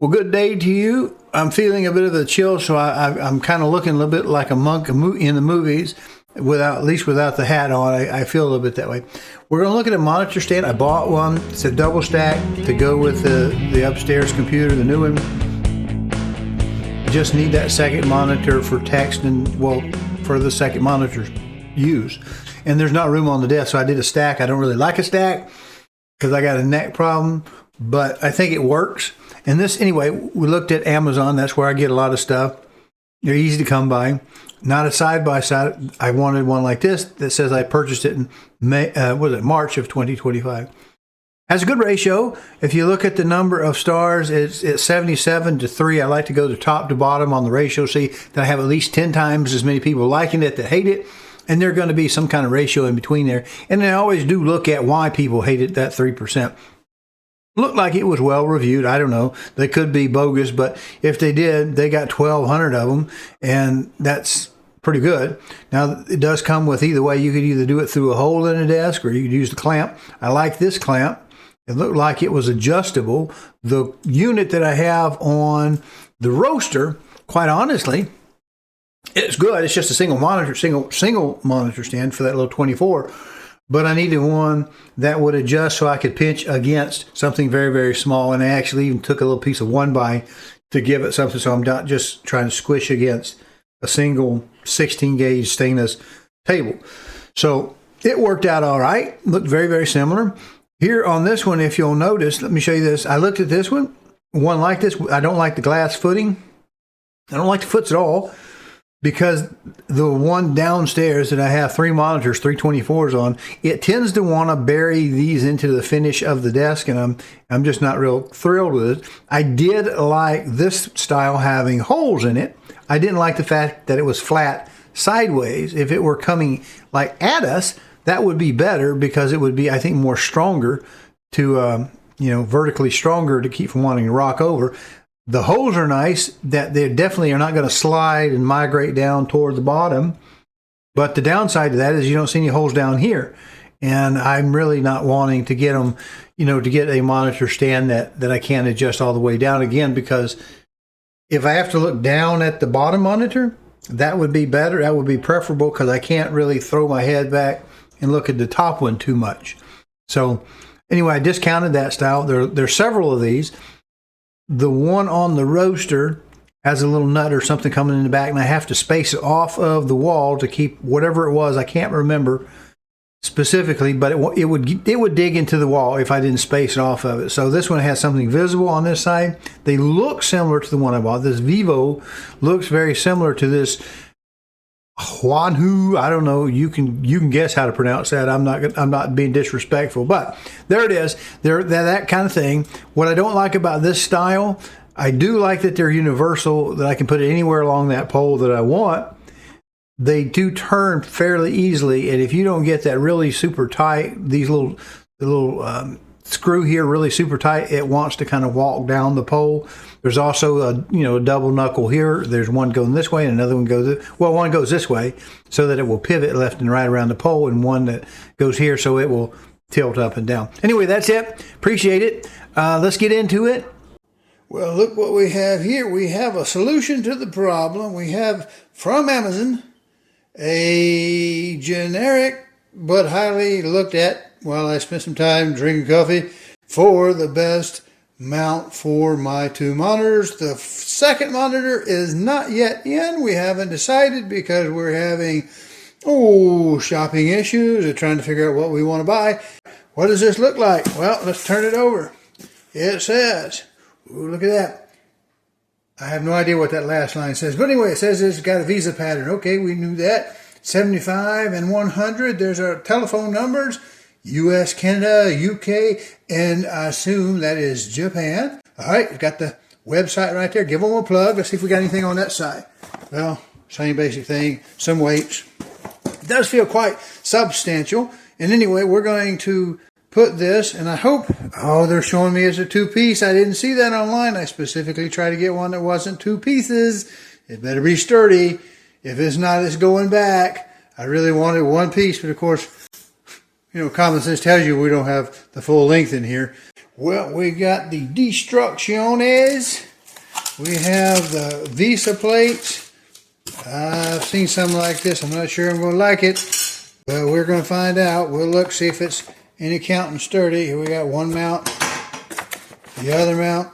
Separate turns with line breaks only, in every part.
Well, good day to you. I'm feeling a bit of a chill, so I'm kind of looking a little bit like a monk in the movies, at least without the hat on. I feel a little bit that way. We're going to look at a monitor stand. I bought one. It's a double stack to go with the upstairs computer, the new one. Just need that second monitor for text and, well, for the second monitor's use. And there's not room on the desk, so I did a stack. I don't really like a stack because I got a neck problem, but I think it works. And this, anyway, we looked at Amazon. That's where I get a lot of stuff. They're easy to come by. Not a side-by-side. I wanted one like this that says I purchased it in March of 2025. Has a good ratio. If you look at the number of stars, it's 77 to 3. I like to go to top to bottom on the ratio. See that I have at least 10 times as many people liking it that hate it. And there's going to be some kind of ratio in between there. And I always do look at why people hate it, that 3%. Looked like it was well reviewed. I don't know. They could be bogus, but if they did, they got 1,200 of them, and that's pretty good. Now, it does come with either way. You could either do it through a hole in a desk, or you could use the clamp. I like this clamp. It looked like it was adjustable. The unit that I have on the roaster, quite honestly, it's good. It's just a single monitor stand for that little 24. But I needed one that would adjust so I could pinch against something very, very small. And I actually even took a little piece of 1x to give it something, so I'm not just trying to squish against a single 16-gauge stainless table. So it worked out all right. Looked very, very similar. Here on this one, if you'll notice, let me show you this. I looked at this one like this. I don't like the glass footing. I don't like the foots at all, because the one downstairs that I have 3 monitors, 324s on, it tends to want to bury these into the finish of the desk, and I'm just not real thrilled with it. I did like this style having holes in it. I didn't like the fact that it was flat sideways. If it were coming like at us, that would be better, because it would be, I think, more stronger to, vertically stronger to keep from wanting to rock over. The holes are nice, that they definitely are not going to slide and migrate down toward the bottom. But the downside to that is you don't see any holes down here. And I'm really not wanting to get them, to get a monitor stand that I can't adjust all the way down again, because if I have to look down at the bottom monitor, that would be better. That would be preferable, because I can't really throw my head back and look at the top one too much. So anyway, I discounted that style. There's several of these. The one on the roaster has a little nut or something coming in the back, and I have to space it off of the wall to keep whatever it was. I can't remember specifically, but it would dig into the wall if I didn't space it off of it. So this one has something visible on this side. They look similar to the one I bought. This Vivo looks very similar to this HUANUO. I don't know. You can guess how to pronounce that. I'm not being disrespectful, but there it is. They're that kind of thing. What I don't like about this style, I do like that they're universal, that I can put it anywhere along that pole that I want. They do turn fairly easily, and if you don't get that really super tight, these little screw here really super tight, it wants to kind of walk down the pole. There's also a double knuckle here. There's one going this way and another one goes one goes this way, so that it will pivot left and right around the pole, and one that goes here so it will tilt up and down. Anyway, that's it. Appreciate it. Let's get into it. Well, look what we have here. We have a solution to the problem. We have from Amazon a generic but highly looked at, while I spent some time drinking coffee, for the best mount for my 2 monitors. The second monitor is not yet in. We haven't decided, because we're having shopping issues and trying to figure out what we want to buy. What does this look like? Well, let's turn it over. It says, look at that. I have no idea what that last line says, but anyway, it says it's got a Visa pattern. Okay, we knew that. 75 and 100. There's our telephone numbers. U.S., Canada, UK, and I assume that is Japan. All right, we've got the website right there. Give them a plug. Let's see if we got anything on that side. Well, same basic thing, some weights. It does feel quite substantial. And anyway, we're going to put this, and I hope, they're showing me it's a 2-piece. I didn't see that online. I specifically tried to get one that wasn't 2 pieces. It better be sturdy. If it's not, it's going back. I really wanted 1 piece, but of course, common sense tells you we don't have the full length in here. Well, we got the Destrucciones We have the Visa plates. I've seen something like this. I'm not sure I'm going to like it, but we're going to find out. We'll look, see if it's any counting sturdy. Here we got one mount, the other mount,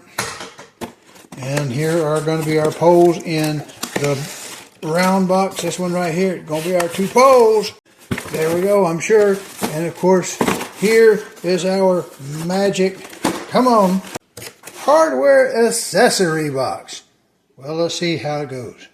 and here are going to be our poles in the round box. This one right here, it's going to be our 2 poles. There we go, I'm sure. And of course, here is our magic, come on, hardware accessory box. Well, let's see how it goes.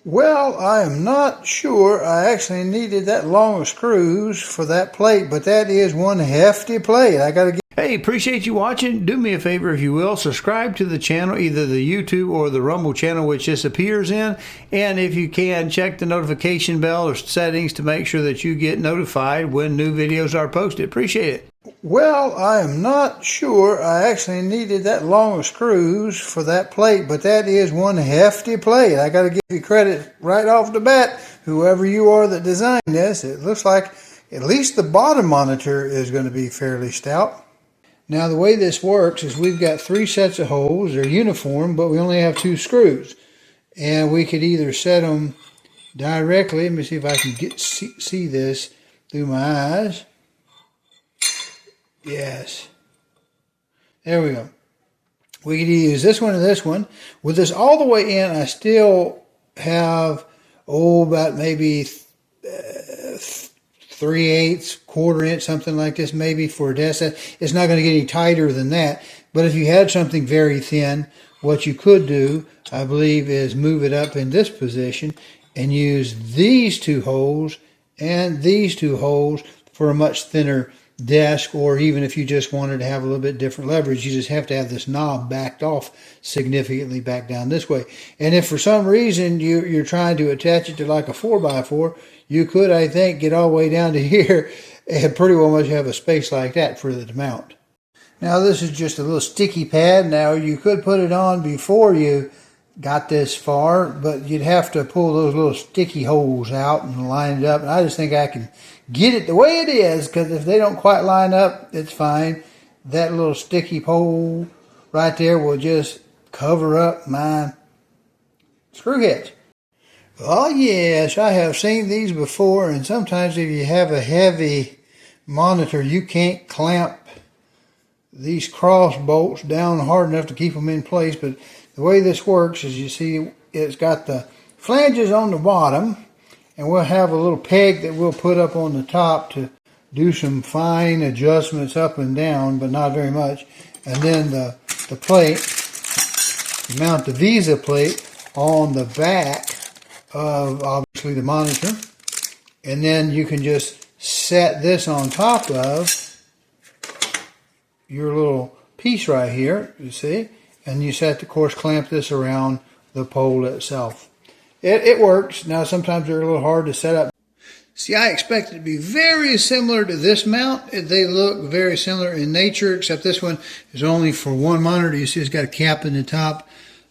Well, I am not sure I actually needed that long of screws for that plate, but that is one hefty plate. I got to get. Hey, appreciate you watching. Do me a favor if you will. Subscribe to the channel, either the YouTube or the Rumble channel, which this appears in. And if you can, check the notification bell or settings to make sure that you get notified when new videos are posted. Appreciate it. Well, I am not sure I actually needed that long of screws for that plate, but that is one hefty plate. I got to give you credit right off the bat. Whoever you are that designed this, it looks like at least the bottom monitor is going to be fairly stout. Now the way this works is we've got 3 sets of holes. They're uniform, but we only have 2 screws. And we could either set them directly. Let me see if I can see this through my eyes. Yes. There we go. We could use this one and this one. With this all the way in, I still have, about maybe 3/8, quarter inch, something like this, maybe for a desk. It's not going to get any tighter than that. But if you had something very thin, what you could do, I believe, is move it up in this position and use these 2 holes and these 2 holes for a much thinner desk, or even if you just wanted to have a little bit different leverage, you just have to have this knob backed off significantly back down this way. And if for some reason you're trying to attach it to like a 4x4, you could, I think, get all the way down to here and pretty well much have a space like that for it to mount. Now this is just a little sticky pad. Now you could put it on before you got this far, but you'd have to pull those little sticky holes out and line it up. And I just think I can get it the way it is, because if they don't quite line up, it's fine. That little sticky pole right there will just cover up my screw heads. Oh yes, I have seen these before, and sometimes if you have a heavy monitor, you can't clamp these cross bolts down hard enough to keep them in place. But the way this works is, you see, it's got the flanges on the bottom, and we'll have a little peg that we'll put up on the top to do some fine adjustments up and down, but not very much. And then the plate, you mount the Visa plate on the back of, obviously, the monitor. And then you can just set this on top of your little piece right here, you see. And you set, of course, clamp this around the pole itself. It works. Now, sometimes they're a little hard to set up. See, I expect it to be very similar to this mount. They look very similar in nature, except this one is only for one monitor. You see it's got a cap in the top.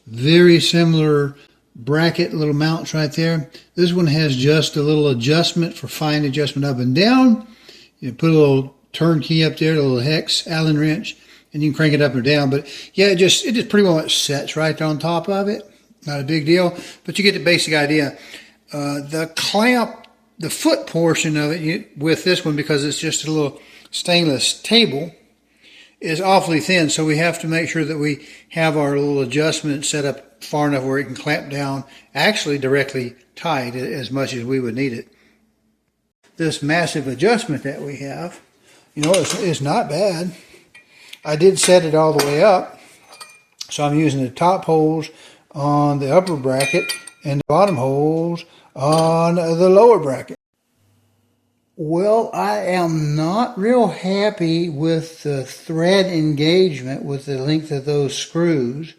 Very similar bracket, little mounts right there. This one has just a little adjustment for fine adjustment up and down. You put a little turn key up there, a little hex Allen wrench, and you can crank it up or down. But yeah, it just pretty much sets right on top of it. Not a big deal, but you get the basic idea. The clamp, the foot portion of it with this one, because it's just a little stainless table, is awfully thin. So we have to make sure that we have our little adjustment set up far enough where it can clamp down actually directly tight as much as we would need it. This massive adjustment that we have, it's not bad. I did set it all the way up, so I'm using the top holes on the upper bracket and the bottom holes on the lower bracket. Well, I am not real happy with the thread engagement with the length of those screws.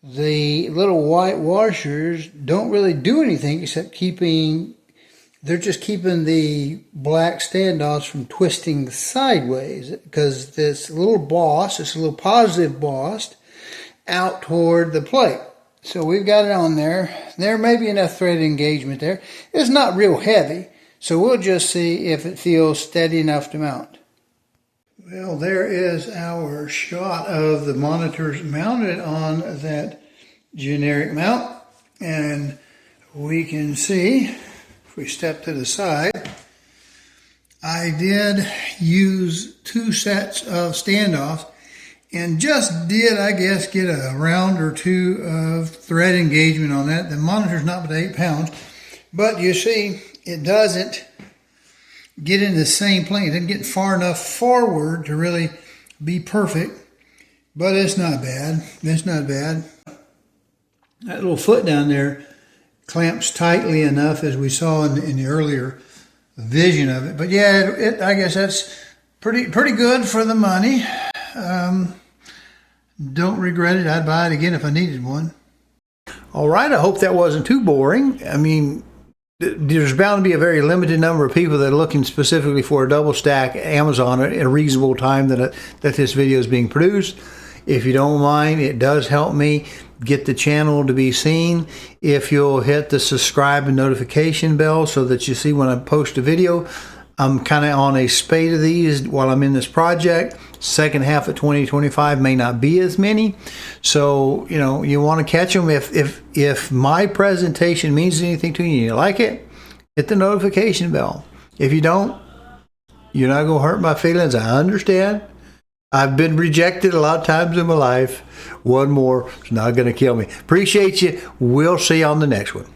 The little white washers don't really do anything except they're just keeping the black standoffs from twisting sideways, because this little positive boss out toward the plate. So we've got it on there. There may be enough thread engagement there. It's not real heavy, so we'll just see if it feels steady enough to mount. Well, there is our shot of the monitors mounted on that generic mount, and we can see, if we step to the side, I did use 2 sets of standoffs and just did, I guess, get a round or 2 of thread engagement on that. The monitor's not but 8 pounds, but you see, it doesn't get into the same plane. It didn't get far enough forward to really be perfect, but it's not bad. It's not bad. That little foot down there clamps tightly enough, as we saw in the earlier vision of it. But yeah, I guess that's pretty good for the money. Don't regret it. I'd buy it again if I needed one. All right, I hope that wasn't too boring. I mean, there's bound to be a very limited number of people that are looking specifically for a double stack Amazon at a reasonable time that this video is being produced. If you don't mind, it does help me get the channel to be seen if you'll hit the subscribe and notification bell so that you see when I post a video. I'm kind of on a spate of these while I'm in this project. Second half of 2025 may not be as many, so you want to catch them. If my presentation means anything to you and you like it, hit the notification bell. If you don't, you're not going to hurt my feelings. I understand. I've been rejected a lot of times in my life. One more is not going to kill me. Appreciate you. We'll see you on the next one.